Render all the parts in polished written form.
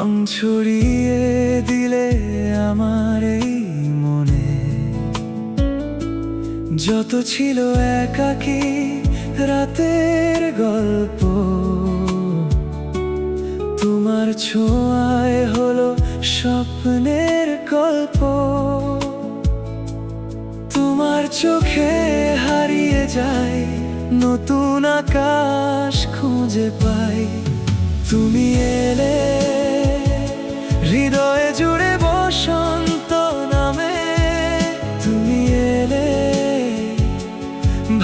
রং ছড়িয়ে দিলে আমার এই মনে যত ছিল একাকী রাতের গল্প, তোমার ছোঁয়ায় হলো স্বপ্নের গল্প। তোমার চোখে হারিয়ে যায়, নতুন আকাশ খুঁজে পাই। তুমি এলে হৃদয়ে জুড়ে বসন্ত নামে, তুমি এলে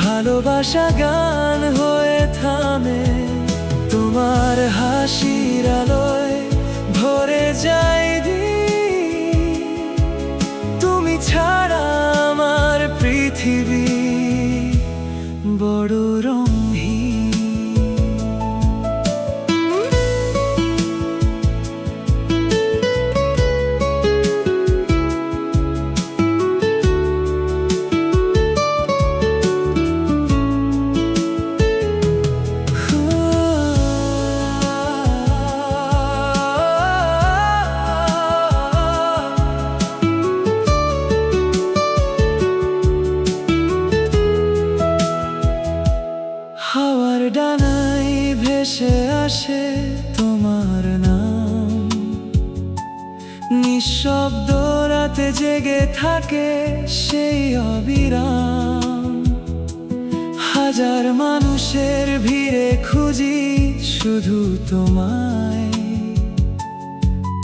ভালোবাসা গান হয়ে থামে। তোমার হাসির আলোয় ভরে যায় দিন, তুমি ছাড়া আমার পৃথিবী বড় রঙহীন। হাওয়ার ডানায় ভেসে আসে তোমার নাম, নিঃশব্দ রাতে জেগে থাকে সেই অবিরাম। হাজার মানুষের ভিড়ে খুঁজি শুধু তোমায়,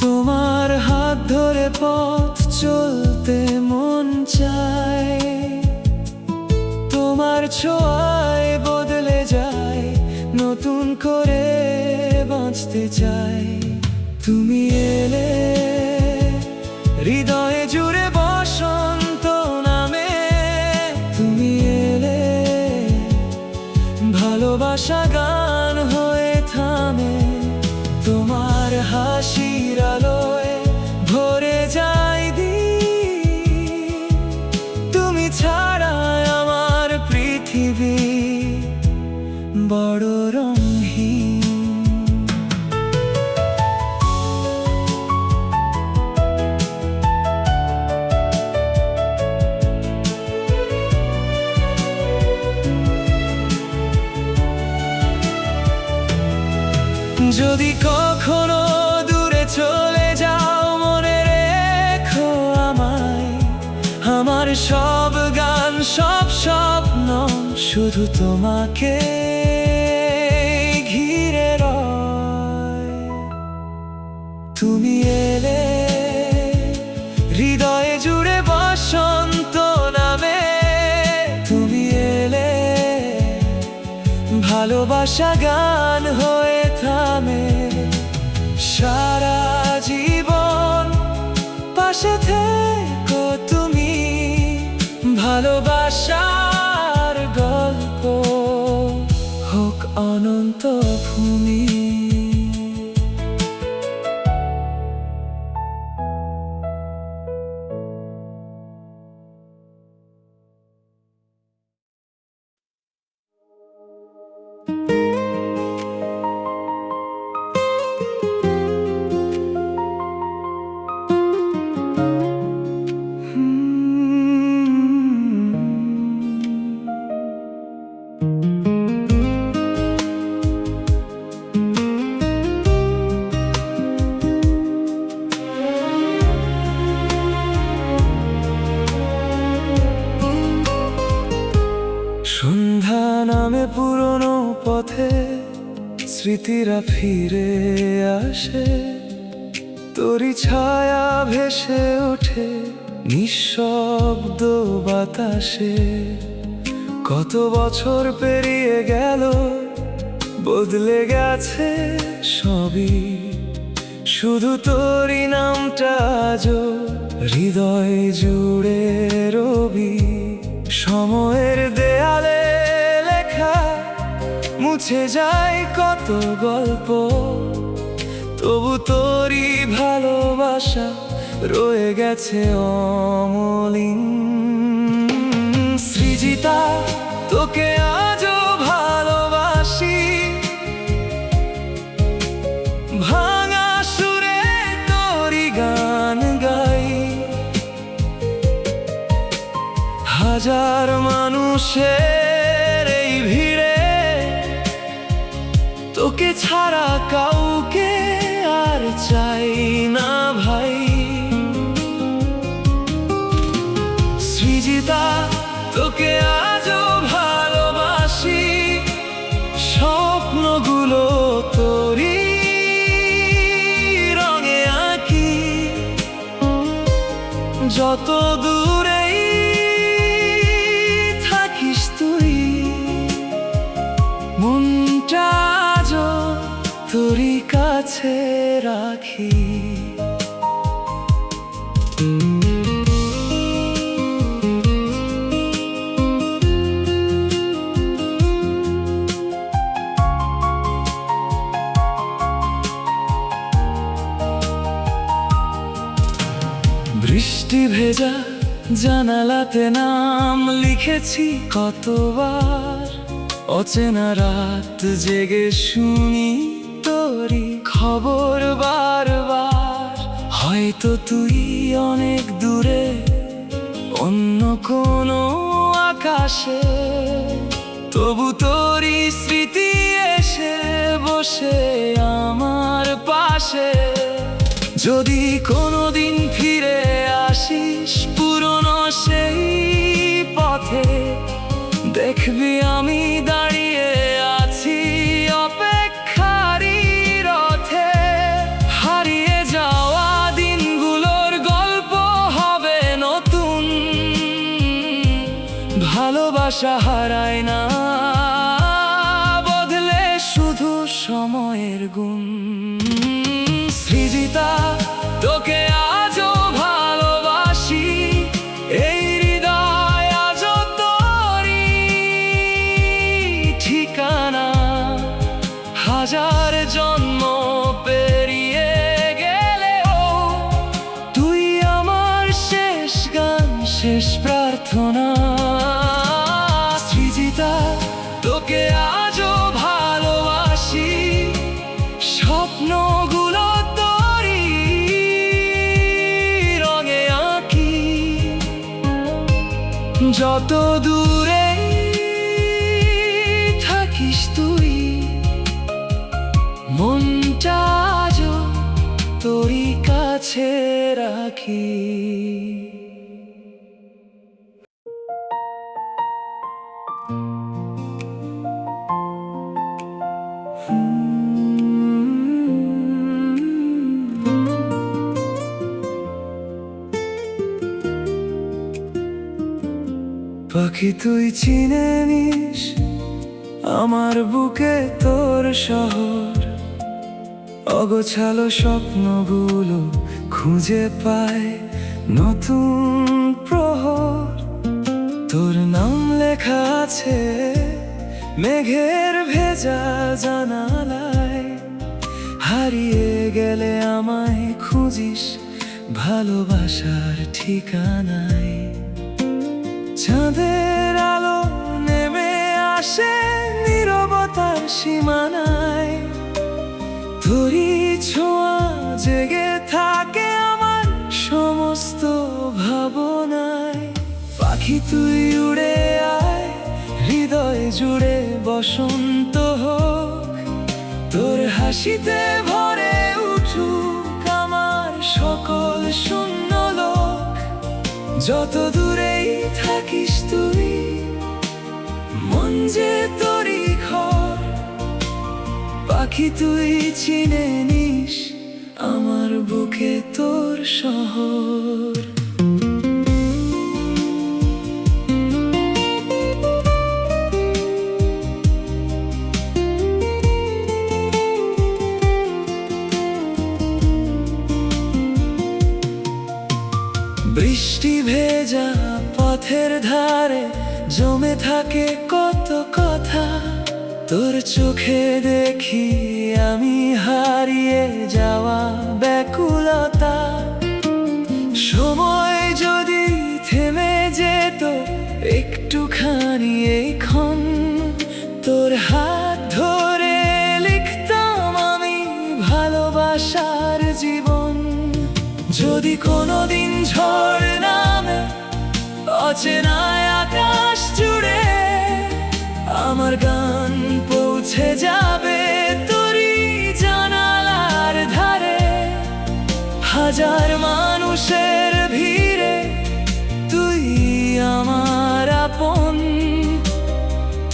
তোমার হাত ধরে পথ চলতে মন চায়। তোমার ছোঁয়ায় বদলে যায়, নতুন করে বাঁচতে চাই। তুমি এলে হৃদয়ে জুড়ে বসন্ত নামে, তুমি এলে ভালোবাসা গান হয়ে থামে। তোমার হাসির আলোয় ভরে যায় দিন, তুমি ছাড়া আমার পৃথিবী বড় রঙহীন। যদি কখনো দূরে চলে যাও, মনে রেখো আমায়। আমার সব গান, সব স্বপ্ন শুধু তোমাকে ঘিরে রয়। তুমি এলে হৃদয়ে জুড়ে বসন্ত নামে, তুমি এলে ভালোবাসা গান হয়ে থামে। সারা জীবন পাশে থেকো তুমি, ভালোবাসার গল্প হোক অনন্ত ভূমি। সন্ধ্যা নামে পুরনো পথে স্মৃতিরা ফিরে আসে, তোরই ছায়া ভেসে ওঠে নিঃশব্দ বাতাসে। কত বছর পেরিয়ে গেল, বদলে গেছে সবই, শুধু তোরই নামটা আজও হৃদয় জুড়ে রবি। সময়ের দেয়ালে লেখা মুছে যায় কত গল্প, তবু তোরই ভালোবাসা রয়ে গেছে অমলিন। সৃজিতা, তোকে আজও ভালোবাসি, ভাঙা সুরে হাজার মানুষের এই ভিড়ে তোকে ছাড়া কাউকে আর চাই না ভাই। সৃজিতা তোকে আজও ভালোবাসি, স্বপ্নগুলো তোরই রঙে আঁকি। যত দূরেই থাকিস তুই, মনটা আজও তোরই কাছে রাখি। বৃষ্টি ভেজা জানালাতে নাম লিখেছি কতবার, অচেনা রাত জেগে শুনি তোরই খবর বারবার। হয়তো তুই অনেক দূরে অন্য কোনো আকাশে, তবু তোরই স্মৃতি এসে বসে আমার পাশে। যদি কোনোদিন ফিরে আসিস পুরনো সেই পথে, দেখবি আমি দাঁড়িয়ে আছি অপেক্ষারই রথে। হারিয়ে যাওয়া দিনগুলোর গল্প হবে নতুন, ভালোবাসা হারায় না, বদলে শুধু সময়ের গুণ। সৃজিতা তোকে আজও ভালোবাসি, এই হৃদয় আজও তোরই ঠিকানা। হাজার জন্ম পেরিয়ে গেলেও তুই আমার শেষ গান, শেষ প্রার্থনা। সৃজিতা তোকে আজও ভালোবাসি, স্বপ্নগুলো তোরই রঙে আঁকি। যত দূরে থাকিস তুই, মনটা আজও তোরই কাছে রাখি। পাখি তুই চিনে নিস আমার বুকে তোর শহর, অগোছালো স্বপ্নগুলো খুঁজে পায় নতুন প্রহর। তোর নাম লেখা আছে মেঘের ভেজা জানালায়, হারিয়ে গেলে আমায় খুঁজিস ভালোবাসার ঠিকানায়। চাঁদের আলো নেমে আসে নীরবতার সীমানায়, তোরই ছোঁয়া জেগে থাকে আমার সমস্ত ভাবনায়। পাখি তুই উড়ে আয়, হৃদয় জুড়ে বসন্ত হোক, তোর হাসিতে ভরে উঠুক আমার সকল শূন্য লোক। যত দূরেই থাকিস তুই, মন যে তোরই ঘর। পাখি তুই চিনে নিস আমার বুকে তোর শহর। বৃষ্টি ভেজা পথের ধারে জমে থাকে কত কথা, তোর চোখে দেখি আমি হারিয়ে যাওয়া ব্যাকুলতা। সময় যদি থেমে যেত একটুখানি এইক্ষণ, তোর হাত ধরে লিখতাম আমি ভালোবাসার জীবন। যদি কোনোদিন ঝড় নামে অচেনা আমার গান পৌঁছে যাবে তোরই জানালার ধারে, হাজার মানুষের ভিড়ে তুই আমার আপন।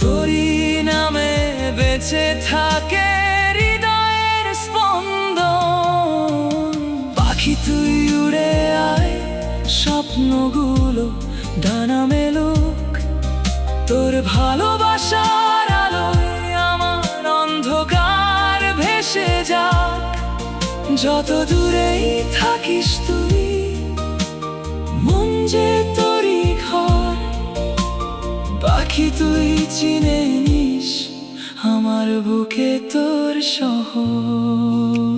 তোরই নামে বেঁচে থাকে হৃদয়ের স্পন্দন। পাখি তুই উড়ে আয়, স্বপ্নগুলো ডানা মেলুক, তোর ভালোবাসার আলোয় আমার অন্ধকার ভেসে যাক। যত দূরেই থাকিস তুই, মন যে তোরই ঘর। পাখি তুই চিনে নিস আমার বুকে তোর শহর।